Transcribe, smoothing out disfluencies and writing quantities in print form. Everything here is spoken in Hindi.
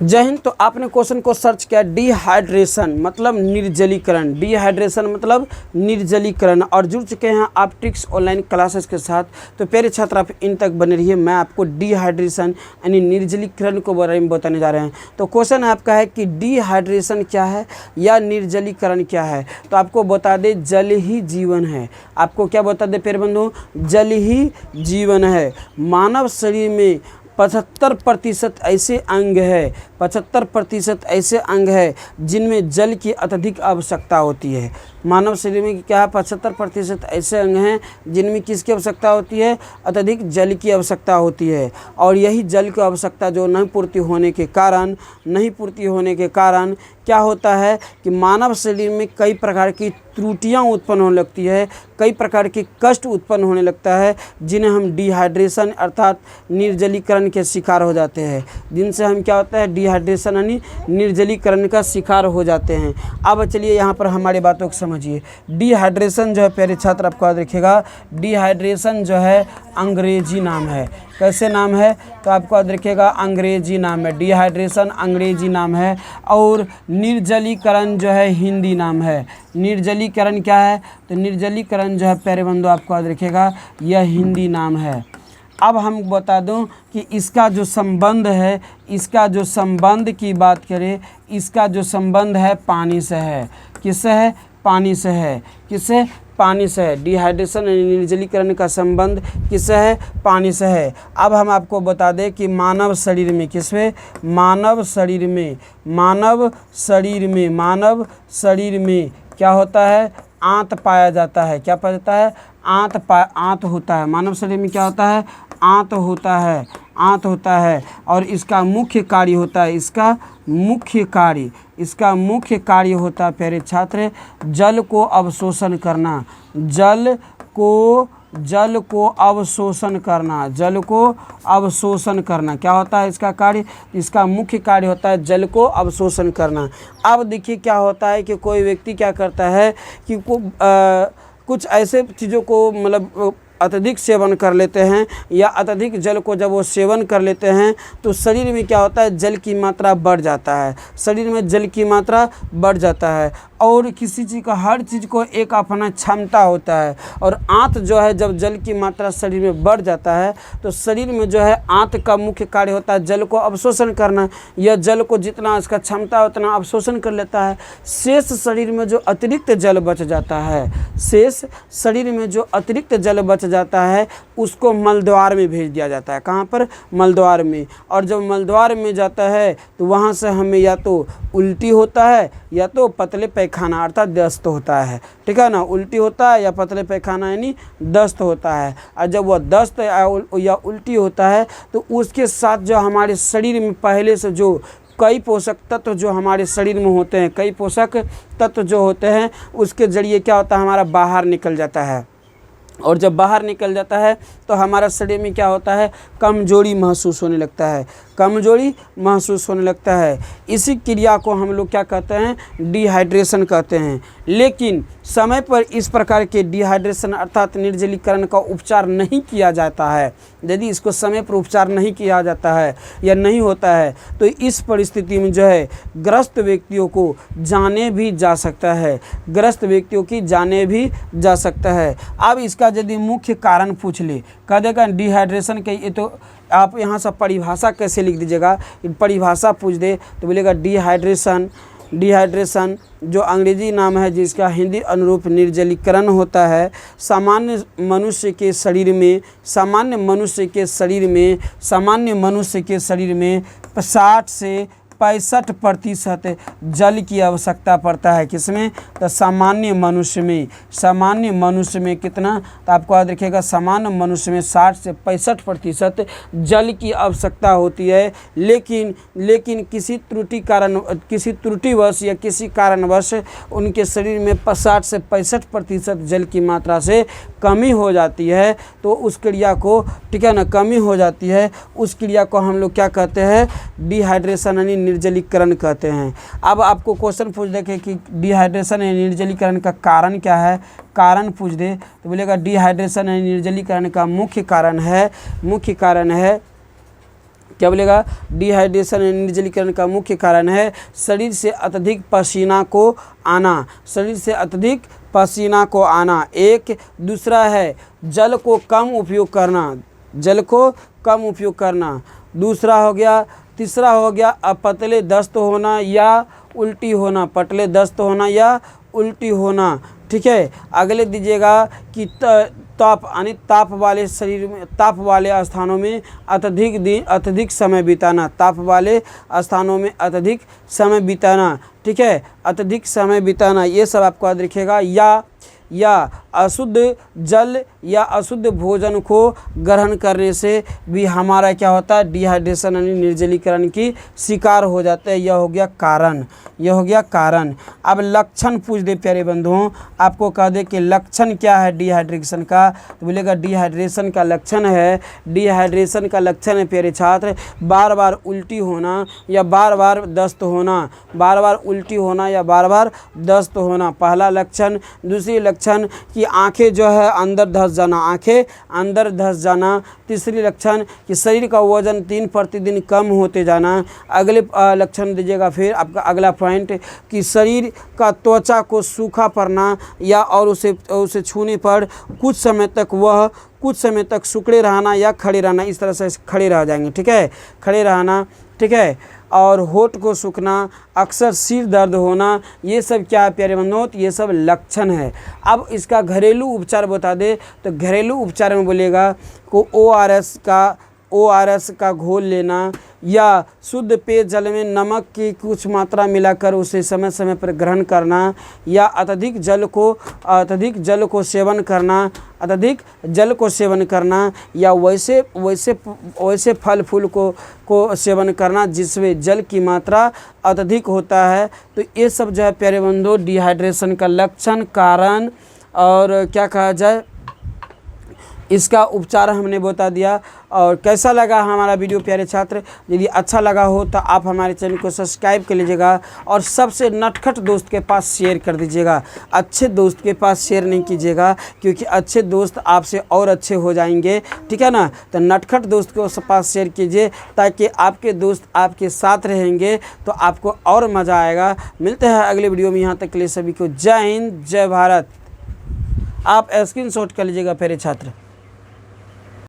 जय हिंद। तो आपने क्वेश्चन को सर्च किया डिहाइड्रेशन मतलब निर्जलीकरण, डिहाइड्रेशन मतलब निर्जलीकरण, और जुड़ चुके हैं आप ट्रिक्स ऑनलाइन क्लासेस के साथ। तो प्यारे छात्र आप इन तक बने रहिए, मैं आपको डिहाइड्रेशन यानी निर्जलीकरण को बारे में बताने जा रहे हैं। तो क्वेश्चन आपका है कि डिहाइड्रेशन क्या है या निर्जलीकरण क्या है। तो आपको बता दे जल ही जीवन है। आपको क्या बता दे प्यारे बंधु, जल ही जीवन है। मानव शरीर में 75% ऐसे अंग है, 75% ऐसे अंग है जिनमें जल की अत्यधिक आवश्यकता होती है। मानव शरीर में क्या है, 75% ऐसे अंग हैं जिनमें किसकी आवश्यकता होती है, अत्यधिक जल की आवश्यकता होती है। और यही जल की आवश्यकता जो नहीं पूर्ति होने के कारण क्या होता है कि मानव शरीर में कई प्रकार की त्रुटियां उत्पन्न होने लगती है, कई प्रकार के कष्ट उत्पन्न होने लगता है, जिन्हें हम डिहाइड्रेशन अर्थात निर्जलीकरण के शिकार हो जाते हैं। जिनसे हम क्या होता है, डिहाइड्रेशन यानी निर्जलीकरण का शिकार हो जाते हैं। अब चलिए यहाँ पर हमारी बातों को समझिए। डिहाइड्रेशन जो है प्यारे छात्र आपको याद रखिएगा, डिहाइड्रेशन जो है अंग्रेजी नाम है। कैसे नाम है, तो आपको याद रखिएगा अंग्रेजी नाम है। डिहाइड्रेशन अंग्रेजी नाम है और निर्जलीकरण जो है हिंदी नाम है। निर्जलीकरण क्या है, तो निर्जलीकरण जो है प्यारे बंधु आपको याद रखिएगा यह हिंदी नाम है। अब हम बता दूं कि इसका जो संबंध है, इसका जो संबंध की बात करें, इसका जो संबंध है पानी से है। किससे है, पानी से है। किससे, पानी से है। डिहाइड्रेशन निर्जलीकरण का संबंध किससे है, पानी से है। अब हम आपको बता दें कि मानव शरीर में किसमें, मानव शरीर में क्या होता है, आंत पाया जाता है। क्या पाया जाता है, आंत होता है। मानव शरीर में क्या होता है, आंत होता है। और इसका मुख्य कार्य होता है, इसका मुख्य कार्य होता है प्यारे छात्र, जल को अवशोषण करना। जल को अवशोषण करना क्या होता है इसका कार्य, इसका मुख्य कार्य होता है जल को अवशोषण करना। अब देखिए क्या होता है कि कोई व्यक्ति क्या करता है कि कुछ ऐसे चीज़ों को मतलब अत्यधिक सेवन कर लेते हैं, या अत्यधिक जल को जब वो सेवन कर लेते हैं तो शरीर में क्या होता है, जल की मात्रा बढ़ जाता है। शरीर में जल की मात्रा बढ़ जाता है और किसी चीज़ का, हर चीज़ को एक अपना क्षमता होता है। और आंत जो है, जब जल की मात्रा शरीर में बढ़ जाता है तो शरीर में जो है आंत का मुख्य कार्य होता है जल को अवशोषण करना। यह जल को जितना इसका क्षमता उतना अवशोषण कर लेता है। शेष शरीर में जो अतिरिक्त जल बच जाता है, उसको मलद्वार में भेज दिया जाता है। कहाँ पर, मलद्वार में। और जब मलद्वार में जाता है तो वहाँ से हमें या तो उल्टी होता है या तो पतले पैखाना अर्थात दस्त होता है। ठीक है ना, उल्टी होता है या पतले पैखाना यानी दस्त होता है। और जब वह दस्त या उल्टी होता है तो उसके साथ जो हमारे शरीर में पहले से जो कई पोषक तत्व जो हमारे शरीर में होते हैं, कई पोषक तत्व जो होते हैं, उसके जरिए क्या होता है, हमारा बाहर निकल जाता है। और जब बाहर निकल जाता है तो हमारा शरीर में क्या होता है, कमजोरी महसूस होने लगता है। इसी क्रिया को हम लोग क्या कहते हैं, डिहाइड्रेशन कहते हैं। लेकिन समय पर इस प्रकार के डिहाइड्रेशन अर्थात निर्जलीकरण का उपचार नहीं किया जाता है। यदि इसको समय पर उपचार नहीं किया जाता है या नहीं होता है तो इस परिस्थिति में जो है ग्रस्त व्यक्तियों को जाने भी जा सकता है। अब इसका यदि मुख्य कारण पूछ ले, कह देगा डिहाइड्रेशन के, ये तो आप यहाँ से परिभाषा कैसे लिख दीजिएगा, परिभाषा पूछ दे तो बोलेगा डिहाइड्रेशन जो अंग्रेजी नाम है जिसका हिंदी अनुरूप निर्जलीकरण होता है, सामान्य मनुष्य के शरीर में 60 से 65% जल की आवश्यकता पड़ता है। किसमें, तो सामान्य मनुष्य में कितना, तो आपको याद रखिएगा सामान्य मनुष्य में 60 से 65% जल की आवश्यकता होती है। लेकिन किसी त्रुटिवश या किसी कारणवश उनके शरीर में 60 से 65% जल की मात्रा से कमी हो जाती है तो उस क्रिया को, ठीक है ना, कमी हो जाती है, उस क्रिया को हम लोग क्या कहते हैं, डिहाइड्रेशन यानी निर्जलीकरण कहते हैं। अब आपको क्वेश्चन पूछ दे कि डिहाइड्रेशन या निर्जलीकरण का कारण क्या है, कारण पूछ दे तो बोलेगा डिहाइड्रेशन या निर्जलीकरण का मुख्य कारण है क्या बोलेगा, डिहाइड्रेशन निर्जलीकरण का मुख्य कारण है शरीर से अत्यधिक पसीना को आना, शरीर से अत्यधिक पसीना को आना। एक दूसरा है जल को कम उपयोग करना, जल को कम उपयोग करना। दूसरा हो गया, तीसरा हो गया पतले दस्त होना या उल्टी होना, पतले दस्त होना या उल्टी होना। ठीक है, अगले दीजिएगा कि ताप यानी ताप वाले शरीर में, ताप वाले स्थानों में अत्यधिक समय बिताना, ताप वाले स्थानों में अत्यधिक समय बिताना। ठीक है, अत्यधिक समय बिताना, ये सब आपको याद रखिएगा। या अशुद्ध जल या अशुद्ध भोजन को ग्रहण करने से भी हमारा क्या होता है, डिहाइड्रेशन यानी निर्जलीकरण की शिकार हो जाते हैं। यह हो गया कारण, यह हो गया कारण। अब लक्षण पूछ दे प्यारे बंधुओं, आपको कह दे कि लक्षण क्या है डिहाइड्रेशन का, तो बोलेगा डिहाइड्रेशन का लक्षण है, डिहाइड्रेशन का लक्षण है प्यारे छात्र, बार बार उल्टी होना या बार बार दस्त होना, बार बार उल्टी होना या बार बार दस्त होना, पहला लक्षण। दूसरी लक्षण कि आंखें जो है अंदर धंस जाना, आंखें अंदर धंस जाना। तीसरी लक्षण कि शरीर का वजन प्रतिदिन कम होते जाना। अगले लक्षण दीजिएगा फिर आपका अगला पॉइंट कि शरीर का त्वचा को सूखा पड़ना या और उसे छूने पर कुछ समय तक सूखे रहना या खड़े रहना, इस तरह से खड़े रह जाएंगे। ठीक है, खड़े रहना। ठीक है, और होठ को सूखना, अक्सर सिर दर्द होना, ये सब क्या है प्यारे बंधुओं, ये सब लक्षण है। अब इसका घरेलू उपचार बता दे, तो घरेलू उपचार में बोलेगा को ORS का घोल लेना या शुद्ध पेयजल में नमक की कुछ मात्रा मिलाकर उसे समय समय पर ग्रहण करना या अत्यधिक जल को सेवन करना या वैसे फल फूल को सेवन करना जिसमें जल की मात्रा अत्यधिक होता है। तो ये सब जो है प्यारे बंधुओं डिहाइड्रेशन का लक्षण, कारण और क्या कहा जाए इसका उपचार हमने बता दिया। और कैसा लगा हमारा वीडियो प्यारे छात्र, यदि अच्छा लगा हो तो आप हमारे चैनल को सब्सक्राइब कर लीजिएगा और सबसे नटखट दोस्त के पास शेयर कर दीजिएगा। अच्छे दोस्त के पास शेयर नहीं कीजिएगा, क्योंकि अच्छे दोस्त आपसे और अच्छे हो जाएंगे। ठीक है ना, तो नटखट दोस्त के पास शेयर कीजिए ताकि आपके दोस्त आपके साथ रहेंगे तो आपको और मज़ा आएगा। मिलते हैं अगले वीडियो में, यहाँ तक के लिए सभी को जय हिंद, जय भारत। आप स्क्रीनशॉट कर लीजिएगा प्यारे छात्र।